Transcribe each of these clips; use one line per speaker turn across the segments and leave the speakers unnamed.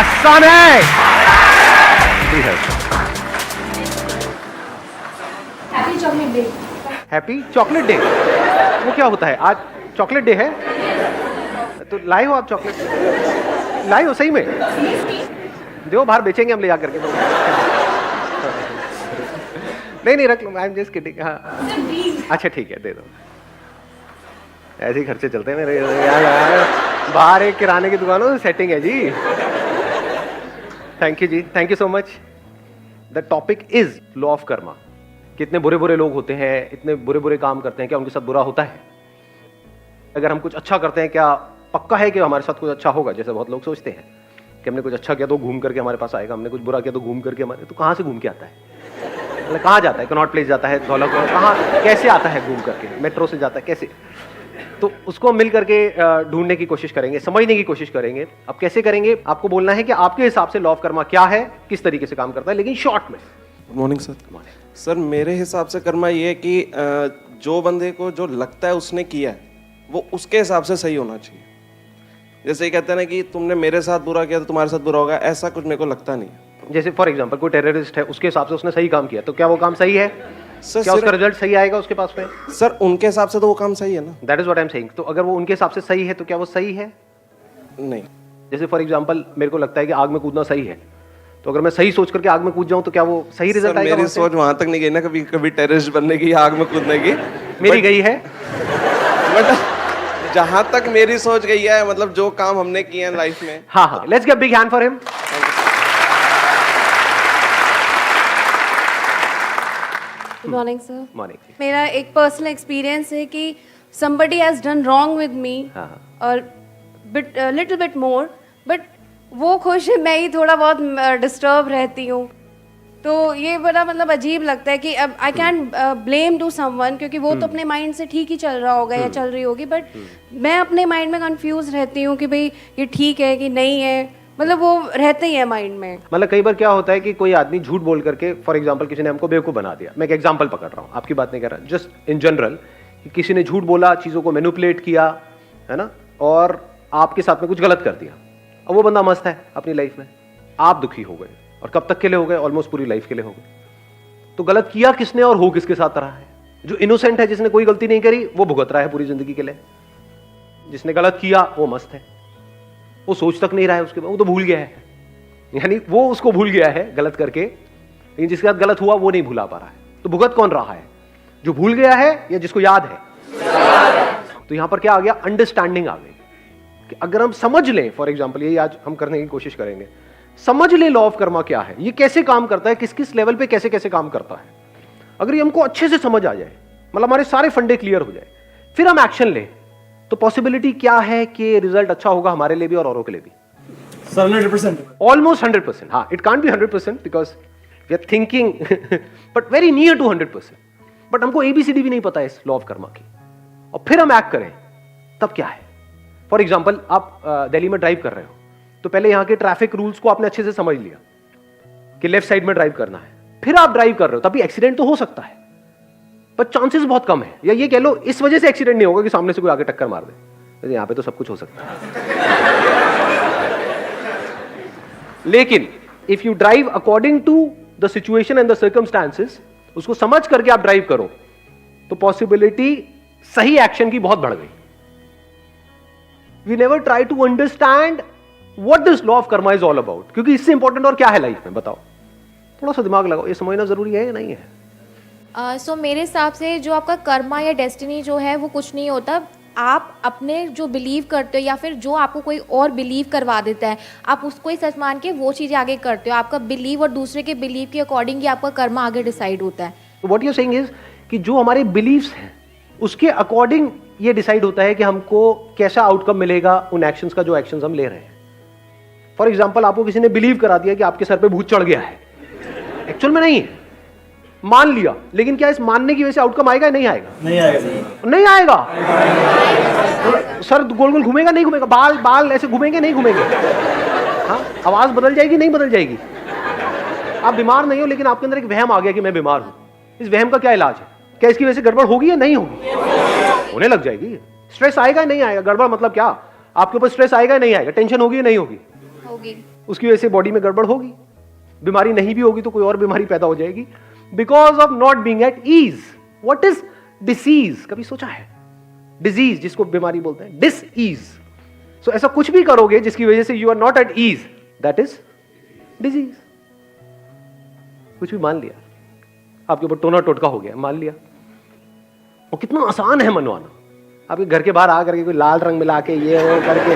आसान है।
Happy chocolate day.
Happy chocolate day, वो क्या होता है? आज चॉकलेट डे है तो लाए हो आप चॉकलेट? लाए हो सही में? दो बाहर बेचेंगे हम ले जा करके। नहीं रख लो, आई एम जस्ट किडिंग। हाँ अच्छा ठीक है, दे दो। ऐसे ही खर्चे चलते हैं मेरे यार, बाहर एक किराने की दुकानों से सेटिंग है जी। थैंक यू जी, thank you so much. The topic is law of karma. कितने बुरे बुरे लोग होते हैं, इतने बुरे बुरे काम करते हैं, क्या उनके साथ बुरा होता है? अगर हम कुछ अच्छा करते हैं, क्या पक्का है कि हमारे साथ कुछ अच्छा होगा? जैसे बहुत लोग सोचते हैं कि हमने कुछ अच्छा किया तो घूम करके हमारे पास आएगा, हमने कुछ बुरा किया तो घूम करके हमारे, तो कहाँ से घूम के आता है? मतलब कहाँ जाता है? कनॉट प्लेस जाता है, धौलक, कहाँ कैसे आता है घूम करके? मेट्रो से जाता है कैसे? तो उसको मिल करके ढूंढने की कोशिश करेंगे, समझने की कोशिश करेंगे। अब कैसे करेंगे? आपको बोलना है कि आपके हिसाब से लॉ ऑफ कर्मा क्या है, किस तरीके से काम करता है, लेकिन शॉर्ट में।
Good morning sir. सर मेरे हिसाब से कर्मा ये है कि जो बंदे को जो लगता है उसने किया है वो उसके हिसाब से सही होना चाहिए। जैसे ये कहते हैं ना कि तुमने मेरे साथ बुरा किया तो तुम्हारे साथ बुरा होगा, ऐसा कुछ मेरे को लगता नहीं है।
जैसे फॉर एग्जांपल कोई टेररिस्ट है, उसके हिसाब से उसने सही काम किया, तो क्या वो काम सही है?
सर
क्या उसका रिजल्ट सही आएगा उसके पास में?
सर उनके हिसाब से तो वो काम सही है ना।
That is what I am saying. तो अगर वो उनके हिसाब से सही है तो क्या वो सही है?
नहीं।
जैसे फॉर एग्जांपल मेरे को लगता है कि आग में कूदना सही है, तो अगर मैं सही सोच करके आग में कूद जाऊं तो क्या वो सही रिजल्ट आएगा?
मेरी सोच वहां तक नहीं गई ना, कभी टेररिस्ट बनने की, आग में कूदने की।
मेरी गई है।
बट जहां तक मेरी सोच गई है, मतलब जो काम हमने किए हैं लाइफ में।
हाँ, let's give big hand for him.
Good morning sir.
Morning.
मेरा एक पर्सनल एक्सपीरियंस है कि somebody has done wrong with me और लिटिल बिट मोर, बट वो खुश है, मैं ही थोड़ा बहुत डिस्टर्ब रहती हूँ। तो ये बड़ा मतलब अजीब लगता है कि अब I can blame to someone, क्योंकि वो तो अपने माइंड से ठीक ही चल रहा होगा या चल रही होगी, बट मैं अपने माइंड में कंफ्यूज रहती हूँ कि भाई ये ठीक है कि नहीं है, मतलब वो रहते ही है माइंड में।
मतलब कई बार क्या होता है कि कोई आदमी झूठ बोल करके, फॉर एग्जांपल किसी ने हमको बेवकूफ बना दिया। मैं एक एग्जांपल पकड़ रहा हूँ, आपकी बात नहीं कर रहा, जस्ट इन जनरल, कि किसी ने झूठ बोला, चीजों को मैनिपुलेट किया, है ना, और आपके साथ में कुछ गलत कर दिया। अब वो बंदा मस्त है अपनी लाइफ में, आप दुखी हो गए, और कब तक के लिए हो गए? ऑलमोस्ट पूरी लाइफ के लिए हो गए। तो गलत किया किसने और हो किसके साथ रहा है? जो इनोसेंट है, जिसने कोई गलती नहीं करी, वो भुगत रहा है पूरी जिंदगी के लिए। जिसने गलत किया वो मस्त है, वो सोच तक नहीं रहा है उसके बाद, वो तो भूल गया है, यानी वो उसको भूल गया है गलत करके, लेकिन जिसके साथ गलत हुआ वो नहीं भुला पा रहा है। तो भुगत कौन रहा है? जो भूल गया है या जिसको याद है? तो यहां पर क्या आ गया? अंडरस्टैंडिंग आ गई कि अगर हम समझ लें, फॉर एग्जांपल यही आज हम करने की कोशिश करेंगे, समझ ले लॉ ऑफ कर्मा क्या है, ये कैसे काम करता है, किस किस लेवल पे कैसे कैसे काम करता है। अगर ये हमको अच्छे से समझ आ जाए, मतलब हमारे सारे फंडे क्लियर हो जाए, फिर हम एक्शन लें, तो पॉसिबिलिटी क्या है कि रिजल्ट अच्छा होगा हमारे लिए भी और औरों के लिए भी?
100%.
ऑलमोस्ट 100%। हाँ, it can't be 100% because we are thinking but very near to 100%। But हमको ABCD भी नहीं पता है इस लॉ ऑफ कर्मा की, और फिर हम एक्ट करें तब क्या है? फॉर एग्जाम्पल आप दिल्ली में ड्राइव कर रहे हो, तो पहले यहाँ के ट्रैफिक रूल्स को आपने अच्छे से समझ लिया कि लेफ्ट साइड में ड्राइव करना है, फिर आप ड्राइव कर रहे हो, तभी एक्सीडेंट तो हो सकता है, पर चांसेस बहुत कम है, या ये कह लो इस वजह से एक्सीडेंट नहीं होगा कि सामने से कोई आगे टक्कर मार दे। यहाँ पे तो सब कुछ हो सकता है। लेकिन if you drive according to the situation and the circumstances, उसको समझ करके आप ड्राइव करो, तो पॉसिबिलिटी सही एक्शन की बहुत बढ़ गई। We never try to understand what this law of karma is all about, क्योंकि इससे इंपॉर्टेंट और क्या है लाइफ में? बताओ, थोड़ा सा दिमाग लगाओ, ये समझना जरूरी है या नहीं है?
सो मेरे हिसाब से जो आपका कर्मा या डेस्टिनी जो है वो कुछ नहीं होता। आप अपने जो बिलीव करते हो या फिर जो आपको कोई और बिलीव करवा देता है, आप उसको ही सच मान के वो चीज़ें आगे करते हो। आपका बिलीव और दूसरे के बिलीव के अकॉर्डिंग ही आपका कर्मा आगे डिसाइड होता है।
तो व्हाट यू सेइंग इज कि जो हमारे बिलीव्स हैं उसके अकॉर्डिंग ये डिसाइड होता है कि हमको कैसा आउटकम मिलेगा उन एक्शंस का जो एक्शंस हम ले रहे हैं। फॉर एग्जांपल आपको किसी ने बिलीव करा दिया कि आपके सर पे भूत चढ़ गया है, एक्चुअल में नहीं है, मान लिया, लेकिन क्या इस मानने की वजह से आउटकम आएगा या नहीं आएगा?
नहीं आएगा।
नहीं आएगा। सर गोल गोल घूमेगा नहीं घूमेगा? बाल बाल ऐसे घूमेंगे नहीं घूमेंगे? हाँ, आवाज बदल जाएगी नहीं बदल जाएगी? आप बीमार नहीं हो, लेकिन आपके अंदर एक वहम आ गया कि मैं बीमार हूं, इस वहम का क्या इलाज है? क्या इसकी वजह से गड़बड़ होगी या नहीं होगी? होने लग जाएगी। स्ट्रेस आएगा या नहीं आएगा? गड़बड़ मतलब क्या? आपके ऊपर स्ट्रेस आएगा या नहीं आएगा? टेंशन होगी या नहीं होगी?
होगी।
उसकी वजह से बॉडी में गड़बड़ होगी, बीमारी नहीं भी होगी तो कोई और बीमारी पैदा हो जाएगी, because of not being at ease. What is disease? कभी सोचा है? डिजीज जिसको बीमारी बोलते हैं, डिस ईज। सो ऐसा कुछ भी करोगे जिसकी वजह से you are not at ease, that is disease. कुछ भी मान लिया, आपके ऊपर टोना टोटका हो गया, मान लिया। और कितना आसान है मनवाना। आपके घर के बाहर आ करके कोई लाल रंग मिला के ये वो करके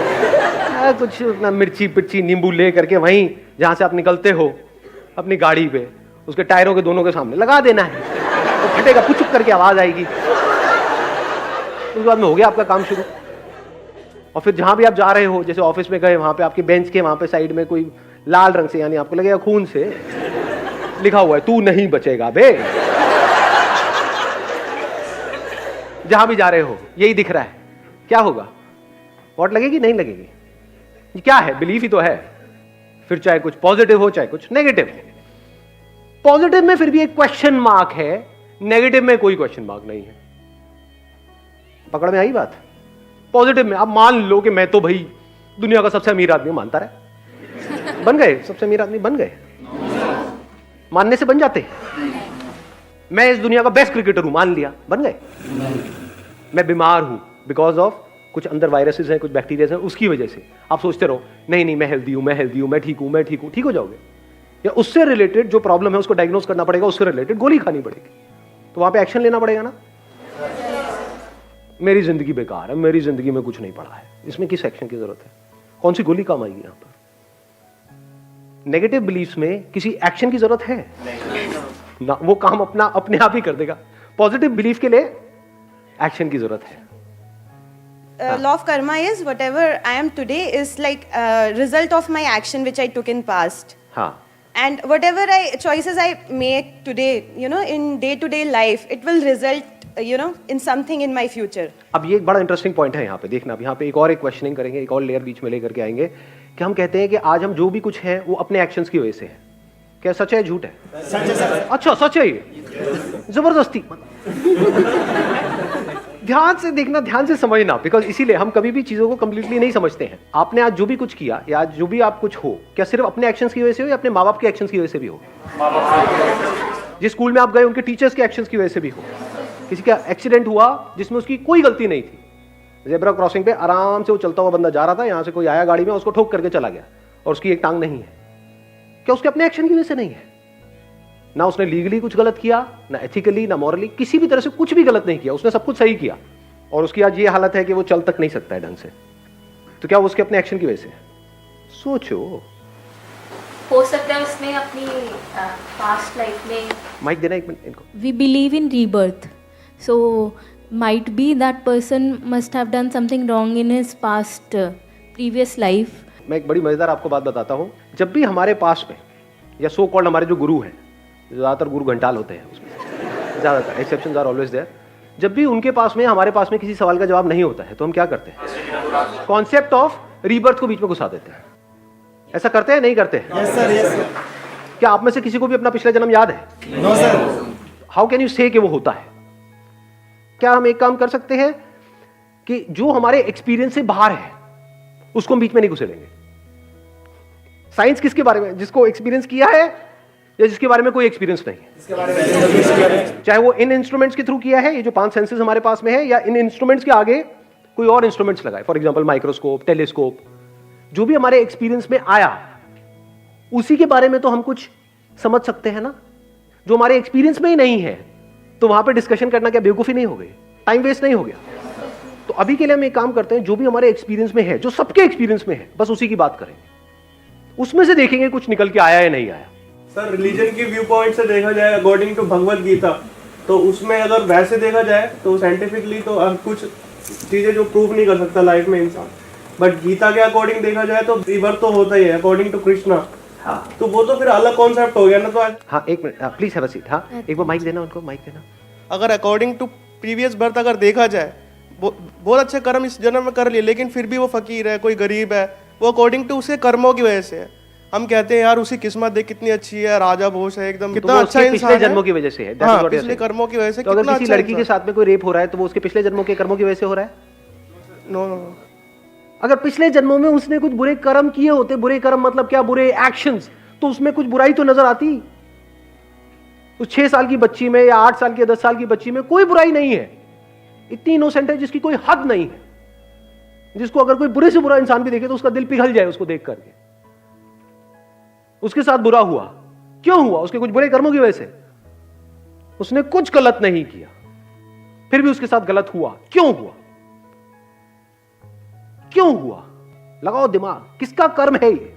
कुछ अपना मिर्ची पिर्ची नींबू ले करके वहीं जहां से आप निकलते हो अपनी गाड़ी पे, उसके टायरों के दोनों के सामने लगा देना है, तो फटेगा, पुचुक करके आवाज आएगी, उसके बाद में हो गया आपका काम शुरू। और फिर जहां भी आप जा रहे हो, जैसे ऑफिस में गए, वहां पे आपके बेंच के वहां पे साइड में कोई लाल रंग से, यानी आपको लगेगा खून से लिखा हुआ है, तू नहीं बचेगा बे। जहां भी जा रहे हो यही दिख रहा है, क्या होगा? वोट लगेगी? नहीं लगेगी। ये क्या है? बिलीफ ही तो है। फिर चाहे कुछ पॉजिटिव हो चाहे कुछ नेगेटिव हो। पॉजिटिव में फिर भी एक क्वेश्चन मार्क है, नेगेटिव में कोई क्वेश्चन मार्क नहीं है। पकड़ में आई बात? पॉजिटिव में आप मान लो कि मैं तो भाई दुनिया का सबसे अमीर आदमी, मानता रहे, बन गए सबसे अमीर आदमी, बन गए। मानने से बन जाते। मैं इस दुनिया का बेस्ट क्रिकेटर हूं, मान लिया, बन गए। मैं बीमार हूं बिकॉज ऑफ कुछ अंदर वायरसेस हैं, कुछ बैक्टीरिया हैं, उसकी वजह से आप सोचते रहो नहीं नहीं मैं हेल्दी हूं, मैं हेल्दी हूं, मैं ठीक हूं, मैं ठीक हूं, ठीक हो जाओगे। या उससे रिलेटेड जो प्रॉब्लम है उसको डायग्नोस करना पड़ेगा, उससे रिलेटेड गोली खानी पड़ेगी, तो वहां पे एक्शन लेना पड़ेगा ना। मेरी जिंदगी बेकार है, मेरी जिंदगी में कुछ नहीं पड़ा है, इसमें किस एक्शन की जरूरत है? कौन सी गोली काम आएगी यहां पर? नेगेटिव बिलीफ्स में किसी एक्शन की जरूरत है ना, वो काम अपने आप ही कर देगा। पॉजिटिव बिलीफ के लिए एक्शन की जरूरत है।
Law of karma is whatever I am today is like a result of my action which I took in past.
हाँ,
And whatever choices I make today, you know, in day-to-day life, it will result, you know, in something in my future.
अब ये एक बड़ा interesting point है यहाँ पे, देखना। अब यहाँ पे एक और क्वेश्चनिंग करेंगे, एक और लेयर बीच में लेकर के आएंगे कि हम कहते हैं कि आज हम जो भी कुछ है वो अपने एक्शंस की वजह से है। क्या सच है झूठ है?
सच है सर।
अच्छा सच है ये, जबरदस्ती। ध्यान से देखना, ध्यान से समझना, बिकॉज इसीलिए हम कभी भी चीजों को कंप्लीटली नहीं समझते हैं। आपने आज जो भी कुछ किया या आज जो भी आप कुछ हो, क्या सिर्फ अपने एक्शंस की वजह से हो या अपने माँ बाप के एक्शंस की वजह से भी हो? जिस स्कूल में आप गए उनके टीचर्स के एक्शंस की वजह से भी हो। किसी का एक्सीडेंट हुआ जिसमें उसकी कोई गलती नहीं थी, ज़ेब्रा क्रॉसिंग पे आराम से वो चलता हुआ बंदा जा रहा था, यहां से कोई आया गाड़ी में, उसको ठोक करके चला गया और उसकी एक टांग नहीं है, क्या उसके अपने एक्शन की वजह से नहीं है? ना उसने लीगली कुछ गलत किया, ना एथिकली, ना मॉरली, किसी भी तरह से कुछ भी गलत नहीं किया, उसने सब कुछ सही किया और उसकी आज ये हालत है कि वो चल तक नहीं सकता है ढंग से। तो क्या वो उसके अपने एक्शन की वजह से? सोचो।
हो सकता है उसने अपनी पास्ट लाइफ में,
माइक देना एक मिनट इनको।
We believe in rebirth, so might be that person must have done something wrong in his past previous life.
मैं एक बड़ी मजेदार आपको बात बताता हूं। जब भी हमारे पास में या सो कॉल्ड हमारे जो गुरु हैं, ज्यादातर गुरु घंटाल होते हैं उसमें, ज्यादातर एक्सेप्शंस आर ऑलवेज देयर, जब भी उनके पास में हमारे पास में किसी सवाल का जवाब नहीं होता है तो हम क्या करते हैं? कॉन्सेप्ट ऑफ रीबर्थ को बीच में घुसा देते हैं। ऐसा करते हैं नहीं करते हैं?
Yes sir, yes sir.
क्या आप में से किसी को भी अपना पिछला जन्म याद है?
No sir.
How can you say कि वो होता है? क्या हम एक काम कर सकते हैं कि जो हमारे एक्सपीरियंस से बाहर है उसको हम बीच में नहीं घुसेड़ेंगे। साइंस किसके बारे में? जिसको एक्सपीरियंस किया है या जिसके बारे में कोई एक्सपीरियंस नहीं है।
इसके बारे में
चाहे वो इन इंस्ट्रूमेंट्स के थ्रू किया है, ये जो 5 सेंसेस हमारे पास में है, या इन इंस्ट्रूमेंट्स के आगे कोई और इंस्ट्रूमेंट्स लगाए, फॉर एग्जांपल माइक्रोस्कोप, टेलीस्कोप, जो भी हमारे एक्सपीरियंस में आया उसी के बारे में तो हम कुछ समझ सकते हैं ना। जो हमारे एक्सपीरियंस में ही नहीं है तो वहां पे डिस्कशन करना क्या बेवकूफी नहीं हो गई? टाइम वेस्ट नहीं हो गया? तो अभी के लिए हम एक काम करते हैं, जो भी हमारे एक्सपीरियंस में है, जो सबके एक्सपीरियंस में है, बस उसी की बात करेंगे, उसमें से देखेंगे कुछ निकल के आया या नहीं आया।
सर रिलीजन की व्यू पॉइंट से देखा जाए, अकॉर्डिंग टू भगवत गीता, तो उसमें अगर वैसे देखा जाए तो साइंटिफिकली तो कुछ चीजें जो प्रूव नहीं कर सकता लाइफ में इंसान, बट गीता के अकॉर्डिंग देखा जाए तो रीबर्थ तो होता ही है अकॉर्डिंग टू कृष्णा। हाँ, तो वो तो फिर अलग कॉन्सेप्ट हो गया ना। तो आज
हाँ एक minute please have a seat. हाँ एक बार माइक देना उनको, माइक देना।
अगर अकॉर्डिंग टू प्रीवियस बर्थ अगर देखा जाए, बहुत अच्छे कर्म इस जन्म में कर लिए, लेकिन फिर भी वो फकीर है, कोई गरीब है, वो अकॉर्डिंग टू उसके कर्मों की वजह से है। हम कहते हैं यार उसकी किस्मत देख कितनी अच्छी है, राजा भोज है एकदम, कितना अच्छा इंसान
पिछले जन्मों की वजह से है।
हाँ, पिछले कर्मों की वजह से।
तो अगर किसी लड़की के साथ में कोई रेप हो रहा है तो वो उसके पिछले जन्मों के कर्मों की वजह से हो रहा है?
No no.
अगर पिछले जन्मों में उसने कुछ बुरे कर्म किए होते, बुरे कर्म मतलब क्या, बुरे एक्शंस, तो उसमें कुछ बुराई तो नजर आती। उस 6 साल की बच्ची में या 8 साल की या 10 साल की बच्ची में कोई बुराई नहीं है, इतनी इनोसेंट है जिसकी कोई हद नहीं है, जिसको अगर कोई बुरे से बुरा इंसान भी देखे तो उसका दिल पिघल जाए उसको देख करके। उसके साथ बुरा हुआ, क्यों हुआ? उसके कुछ बुरे कर्मों की वजह से। उसने कुछ गलत नहीं किया, फिर भी उसके साथ गलत हुआ, क्यों हुआ? क्यों हुआ? लगाओ दिमाग, किसका कर्म है ये?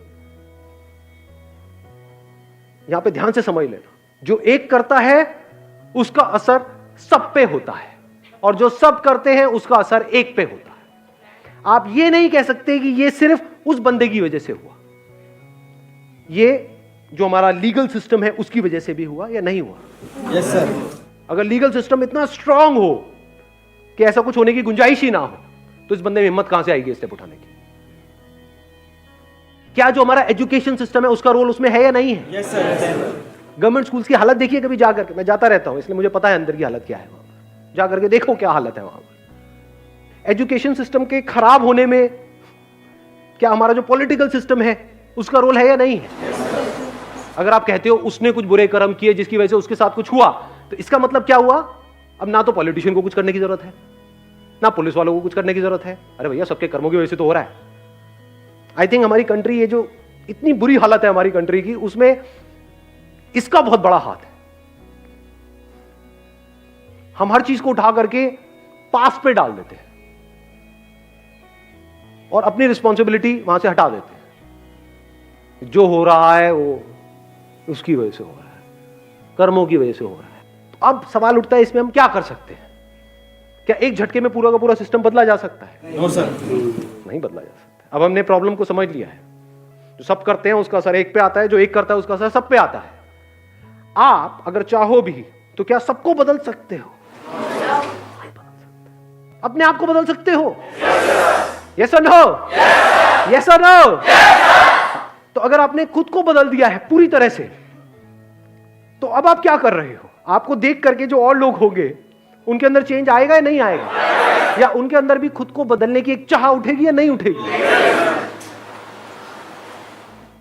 यहां पे ध्यान से समझ लेना, जो एक करता है उसका असर सब पे होता है, और जो सब करते हैं उसका असर एक पे होता है। आप ये नहीं कह सकते कि ये सिर्फ उस बंदे की वजह से हुआ, ये जो हमारा लीगल सिस्टम है उसकी वजह से भी हुआ या नहीं हुआ।
Yes sir.
अगर लीगल सिस्टम इतना स्ट्रांग हो कि ऐसा कुछ होने की गुंजाइश ही ना हो, तो इस बंदे में हिम्मत कहां से आएगी स्टेप उठाने की? क्या जो हमारा एजुकेशन सिस्टम है उसका रोल उसमें है या नहीं है?
Yes sir.
गवर्नमेंट स्कूल्स की हालत देखिए कभी जाकर के, मैं जाता रहता हूं इसलिए मुझे पता है अंदर की हालत क्या है, वहां जाकर के देखो क्या हालत है वहां पर। एजुकेशन सिस्टम के खराब होने में क्या हमारा जो पॉलिटिकल सिस्टम है उसका रोल है या नहीं है? अगर आप कहते हो उसने कुछ बुरे कर्म किए जिसकी वजह से उसके साथ कुछ हुआ, तो इसका मतलब क्या हुआ? अब ना तो पॉलिटिशियन को कुछ करने की जरूरत है, ना पुलिस वालों को कुछ करने की जरूरत है। अरे भैया सबके कर्मों की वजह से तो हो रहा है। आई थिंक हमारी कंट्री, ये जो इतनी बुरी हालत है हमारी कंट्री की, उसमें इसका बहुत बड़ा हाथ है। हम हर चीज को उठा करके पास पे डाल देते हैं और अपनी रिस्पॉन्सिबिलिटी वहां से हटा देते हैं। जो हो रहा है वो उसकी वजह से हो रहा है, कर्मों की वजह से हो रहा है। तो अब सवाल उठता है इसमें हम क्या कर सकते हैं? क्या एक झटके में पूरा का पूरा सिस्टम बदला जा सकता है?
No sir.
नहीं बदला जा सकता। अब हमने प्रॉब्लम को समझ लिया है, जो सब करते हैं उसका असर एक पे आता है, जो एक करता है उसका असर सब पे आता है। आप अगर चाहो भी तो क्या सबको बदल सकते हो? नहीं बदल सकते। अपने आप को बदल सकते हो? यस और नो? यस और नो? तो अगर आपने खुद को बदल दिया है पूरी तरह से, तो अब आप क्या कर रहे हो? आपको देख करके जो और लोग होंगे उनके अंदर चेंज आएगा या नहीं आएगा? या उनके अंदर भी खुद को बदलने की एक चाह उठेगी या नहीं उठेगी?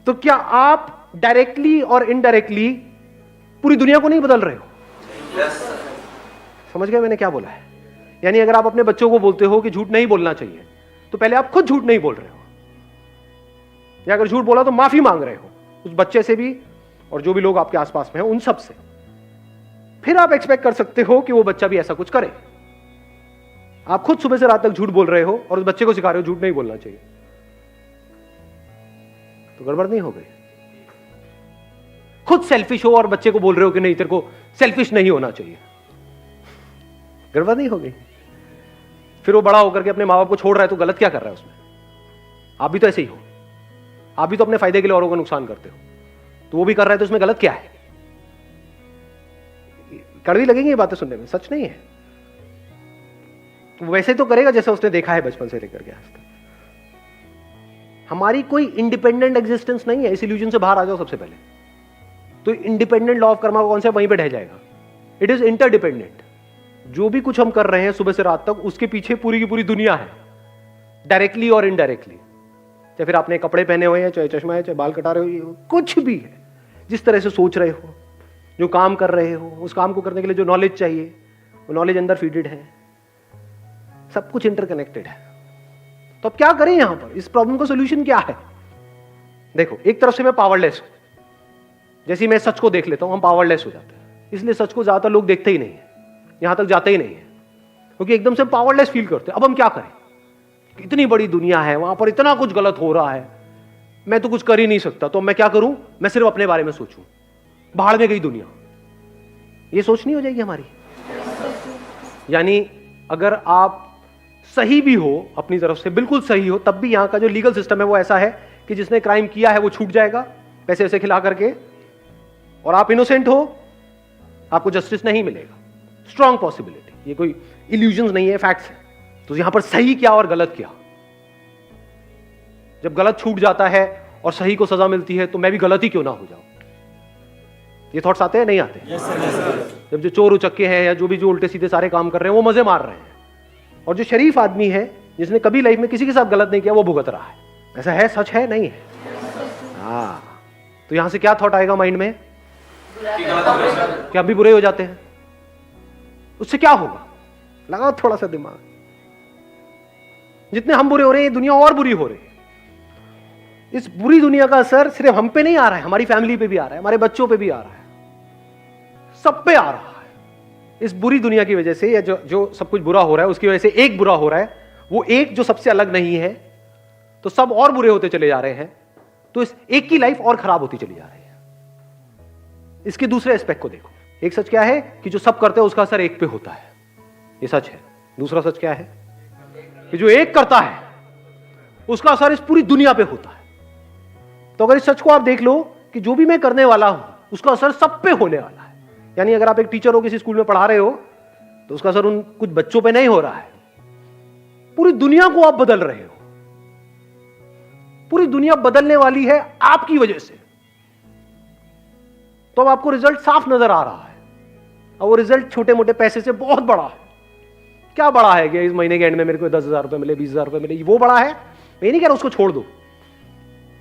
तो क्या आप डायरेक्टली और इनडायरेक्टली पूरी दुनिया को नहीं बदल रहे हो? समझ गए मैंने क्या बोला है? यानी अगर आप अपने बच्चों को बोलते हो कि झूठ नहीं बोलना चाहिए, तो पहले आप खुद झूठ नहीं बोल रहे हो, या अगर झूठ बोला तो माफी मांग रहे हो उस बच्चे से भी और जो भी लोग आपके आसपास में हैं उन सब से। फिर आप एक्सपेक्ट कर सकते हो कि वो बच्चा भी ऐसा कुछ करे। आप खुद सुबह से रात तक झूठ बोल रहे हो और उस बच्चे को सिखा रहे हो झूठ नहीं बोलना चाहिए, तो गड़बड़ नहीं हो गई? खुद सेल्फिश हो और बच्चे को बोल रहे हो कि नहीं तेरे को सेल्फिश नहीं होना चाहिए, गड़बड़ नहीं हो गई? फिर वो बड़ा होकर के अपने माँ बाप को छोड़ रहा है, तो गलत क्या कर रहा है उसमें? आप भी तो ऐसे ही हो, आप भी तो अपने फायदे के लिए औरों का नुकसान करते हो, तो वो भी कर रहा है, तो उसमें गलत क्या है? कड़वी लगेंगी ये बातें सुनने में, सच नहीं है। तो वैसे तो करेगा जैसे उसने देखा है बचपन से लेकर के आज तक। हमारी कोई इंडिपेंडेंट एग्जिस्टेंस नहीं है, इस इल्यूजन से बाहर आ जाओ सबसे पहले। तो इंडिपेंडेंट लॉ ऑफ कर्मा का कॉन्सेप्ट वहीं पे ढह जाएगा। It is interdependent. जो भी कुछ हम कर रहे हैं सुबह से रात तक, उसके पीछे पूरी की पूरी दुनिया है, डायरेक्टली और इनडायरेक्टली। चाहे फिर आपने कपड़े पहने हुए हैं, चाहे चश्मा है, चाहे बाल कटा रहे हो, कुछ भी है, जिस तरह से सोच रहे हो, जो काम कर रहे हो, उस काम को करने के लिए जो नॉलेज चाहिए वो नॉलेज अंदर फीडेड है, सब कुछ इंटरकनेक्टेड है। तो अब क्या करें यहां पर? इस प्रॉब्लम का सोल्यूशन क्या है? देखो, एक तरफ से मैं पावरलेस हूं, जैसे मैं सच को देख लेता हूं हम पावरलेस हो जाते हैं, इसलिए सच को ज्यादातर लोग देखते ही नहीं है, यहां तक जाते ही नहीं है, क्योंकि एकदम से पावरलेस फील करते हैं। अब हम क्या करें? इतनी बड़ी दुनिया है, वहां पर इतना कुछ गलत हो रहा है, मैं तो कुछ कर ही नहीं सकता, तो मैं क्या करूं? मैं सिर्फ अपने बारे में सोचूं, बाहर में गई दुनिया। ये सोच नहीं हो जाएगी हमारी? यानी अगर आप सही भी हो अपनी तरफ से, बिल्कुल सही हो, तब भी यहां का जो लीगल सिस्टम है वो ऐसा है कि जिसने क्राइम किया है वो छूट जाएगा पैसे वैसे खिला करके, और आप इनोसेंट हो, आपको जस्टिस नहीं मिलेगा। स्ट्रॉन्ग पॉसिबिलिटी, ये कोई इल्यूजन नहीं है, फैक्ट्स है। तो यहां पर सही क्या और गलत क्या? जब गलत छूट जाता है और सही को सजा मिलती है, तो मैं भी गलत ही क्यों ना हो जाऊं? ये थॉट्स आते हैं नहीं आते?
Yes sir.
जब जो चोर उचक्के हैं या जो भी जो उल्टे सीधे सारे काम कर रहे हैं वो मजे मार रहे हैं, और जो शरीफ आदमी है जिसने कभी लाइफ में किसी के साथ गलत नहीं किया वो भुगत रहा है। ऐसा है, सच है, नहीं है? हाँ, तो यहां से क्या थॉट आएगा माइंड में? कि हम भी बुरे हो जाते हैं। उससे क्या होगा? लगाओ थोड़ा सा दिमाग। जितने हम बुरे हो रहे हैं, दुनिया और बुरी हो रही है। इस बुरी दुनिया का असर सिर्फ हम पे नहीं आ रहा है, हमारी फैमिली पे भी आ रहा है, हमारे बच्चों पे भी आ रहा है, सब पे आ रहा है। इस बुरी दुनिया की वजह से, या जो सब कुछ बुरा हो रहा है उसकी वजह से एक बुरा हो रहा है, वो एक जो सबसे अलग नहीं है, तो सब और बुरे होते चले जा रहे हैं, तो इस एक की लाइफ और खराब होती चली जा रही है। इसके दूसरे एस्पेक्ट को देखो। एक सच क्या है कि जो सब करते हैं उसका असर एक पे होता है, ये सच है। दूसरा सच क्या है कि जो एक करता है उसका असर इस पूरी दुनिया पे होता है। तो अगर इस सच को आप देख लो कि जो भी मैं करने वाला हूं उसका असर सब पे होने वाला है। यानी अगर आप एक टीचर हो, किसी स्कूल में पढ़ा रहे हो, तो उसका असर उन कुछ बच्चों पे नहीं हो रहा है, पूरी दुनिया को आप बदल रहे हो। पूरी दुनिया बदलने वाली है आपकी वजह से। तो अब आपको रिजल्ट साफ नजर आ रहा है, और वो रिजल्ट छोटे मोटे पैसे से बहुत बड़ा है। क्या बड़ा है कि इस महीने के एंड में मेरे को 10,000 रुपए मिले, 20,000 रुपए मिले, वो बड़ा है? मैं नहीं कह रहा उसको छोड़ दो।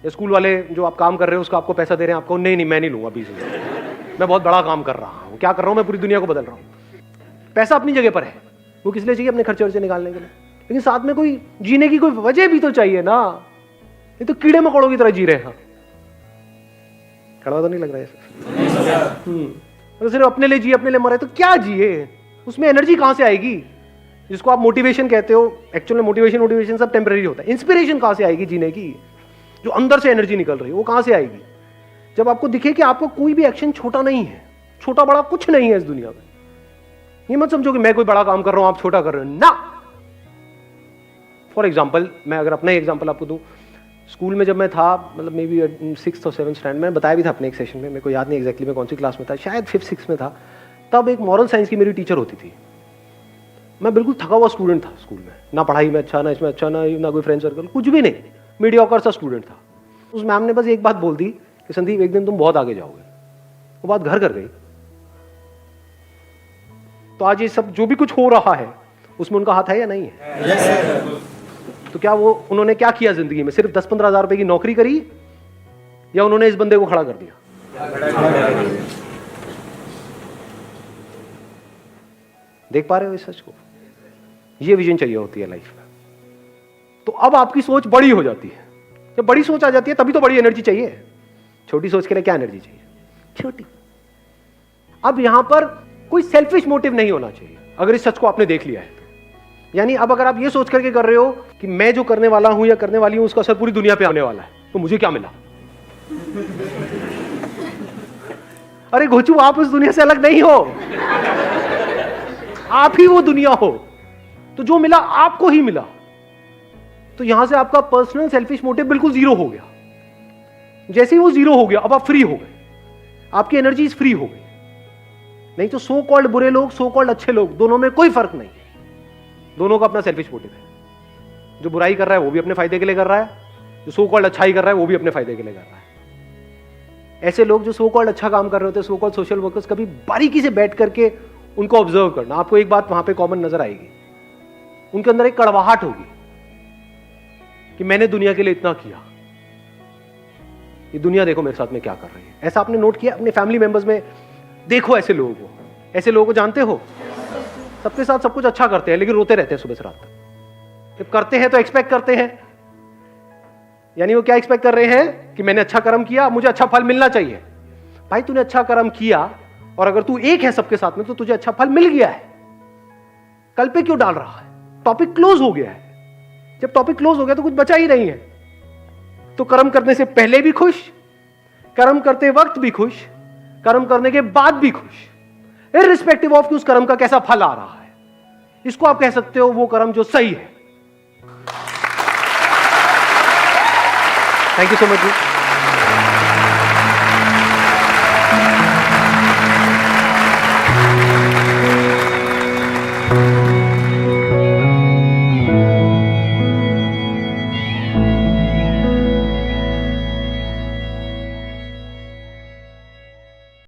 या स्कूल वाले जो आप काम कर रहे हो उसका आपको पैसा दे रहे हैं, आपको नहीं मैं नहीं लूंगा 20,000, मैं बहुत बड़ा काम कर रहा हूं। क्या कर रहा हूं मैं? पूरी दुनिया को बदल रहा हूं। पैसा अपनी जगह पर है, वो किस लिए चाहिए? अपने खर्चे वर्चे निकालने के लिए। लेकिन साथ में कोई जीने की कोई वजह भी तो चाहिए ना। ये तो कीड़े मकोड़ों की तरह जी रहे हैं। कड़वा तो नहीं लग रहा है? तो सिर्फ अपने लिए जिए, अपने लिए मरे, तो क्या जिए? उसमें एनर्जी कहां से आएगी? जिसको आप मोटिवेशन कहते हो, एक्चुअल में मोटिवेशन सब टेम्परेरी होता है। इंस्पिरेशन कहां से आएगी जीने की? जो अंदर से एनर्जी निकल रही है वो कहां से आएगी? जब आपको दिखे कि आपको कोई भी एक्शन छोटा नहीं है, छोटा बड़ा कुछ नहीं है इस दुनिया में। ये मत समझो कि मैं कोई बड़ा काम कर रहा हूं आप छोटा कर रहे हो ना। फॉर एग्जाम्पल, मैं अगर अपना ही एग्जाम्पल आपको दूं, स्कूल में जब मैं था, मतलब मे बी 6th और 7th स्टैंडर्ड में, बताया भी था अपने एक सेशन में, मेरे को याद नहीं एग्जैक्टली मैं कौन सी क्लास में था, शायद 5th 6th में था। तब एक मॉरल साइंस की मेरी टीचर होती थी। मैं बिल्कुल थका हुआ स्टूडेंट था स्कूल में, ना पढ़ाई में अच्छा, ना इसमें अच्छा, ना कोई फ्रेंड सर्कल, कुछ भी नहीं, मीडियोकर सा स्टूडेंट था। उस मैम ने बस एक बात बोल दी कि संदीप एक दिन तुम बहुत आगे जाओगे। वो बात घर कर गई। तो आज ये सब जो भी कुछ हो रहा है उसमें उनका हाथ है या नहीं है? तो क्या वो उन्होंने क्या किया जिंदगी में? सिर्फ 10-15 हज़ार रुपए की नौकरी करी, या उन्होंने इस बंदे को खड़ा कर दिया? देख पा रहे हो इस सच को? ये विजन चाहिए होती है लाइफ में। तो अब आपकी सोच बड़ी हो जाती है। जब बड़ी सोच आ जाती है तभी तो बड़ी एनर्जी चाहिए। छोटी सोच के लिए क्या एनर्जी चाहिए? छोटी। अब यहां पर कोई सेल्फिश मोटिव नहीं होना चाहिए अगर इस सच को आपने देख लिया है। यानी अब अगर आप ये सोच करके कर रहे हो कि मैं जो करने वाला हूं या करने वाली हूं उसका असर पूरी दुनिया पे आने वाला है, तो मुझे क्या मिला? अरे घोचू, आप उस दुनिया से अलग नहीं हो, आप ही वो दुनिया हो। तो जो मिला आपको ही मिला। तो यहां से आपका पर्सनल सेल्फिश मोटिव बिल्कुल जीरो हो गया। जैसे ही वो जीरो हो गया, अब आप फ्री हो गए, आपकी एनर्जी फ्री हो गई। नहीं तो सो कॉल्ड बुरे लोग, सो कॉल्ड अच्छे लोग, दोनों में कोई फर्क नहीं है। दोनों का अपना सेल्फिश मोटिव है। जो बुराई कर रहा है वो भी अपने फायदे के लिए कर रहा है, जो सो कॉल्ड अच्छाई कर रहा है वो भी अपने फायदे के लिए कर रहा है। ऐसे लोग जो सो कॉल्ड अच्छा काम कर रहे होते हैं, सो कॉल्ड सोशल वर्कर्स, कभी बारीकी से बैठ करके उनको ऑब्जर्व करना, आपको एक बात वहां पे कॉमन नजर आएगी। उनके अंदर एक कड़वाहट होगी कि मैंने दुनिया के लिए इतना किया, ये दुनिया देखो मेरे साथ में क्या कर रही है। ऐसा आपने नोट किया अपने फैमिली मेंबर्स में? देखो ऐसे लोगों को, ऐसे लोगों को जानते हो? सबके साथ सब कुछ अच्छा करते हैं लेकिन रोते रहते हैं सुबह से रात तक। जब करते हैं तो एक्सपेक्ट करते हैं, यानी वो क्या एक्सपेक्ट कर रहे हैं कि मैंने अच्छा कर्म किया, मुझे अच्छा फल मिलना चाहिए। भाई तूने अच्छा कर्म किया और अगर तू एक है सबके साथ में तो तुझे अच्छा फल मिल गया है। कल पे क्यों डाल रहा है? टॉपिक क्लोज हो गया है। जब टॉपिक क्लोज हो गया तो कुछ बचा ही नहीं है। तो कर्म करने से पहले भी खुश, कर्म करते वक्त भी खुश, कर्म करने के बाद भी खुश, इररिस्पेक्टिव ऑफ कि उस कर्म का कैसा फल आ रहा है। इसको आप कह सकते हो वो कर्म जो सही है। Thank you so much ji.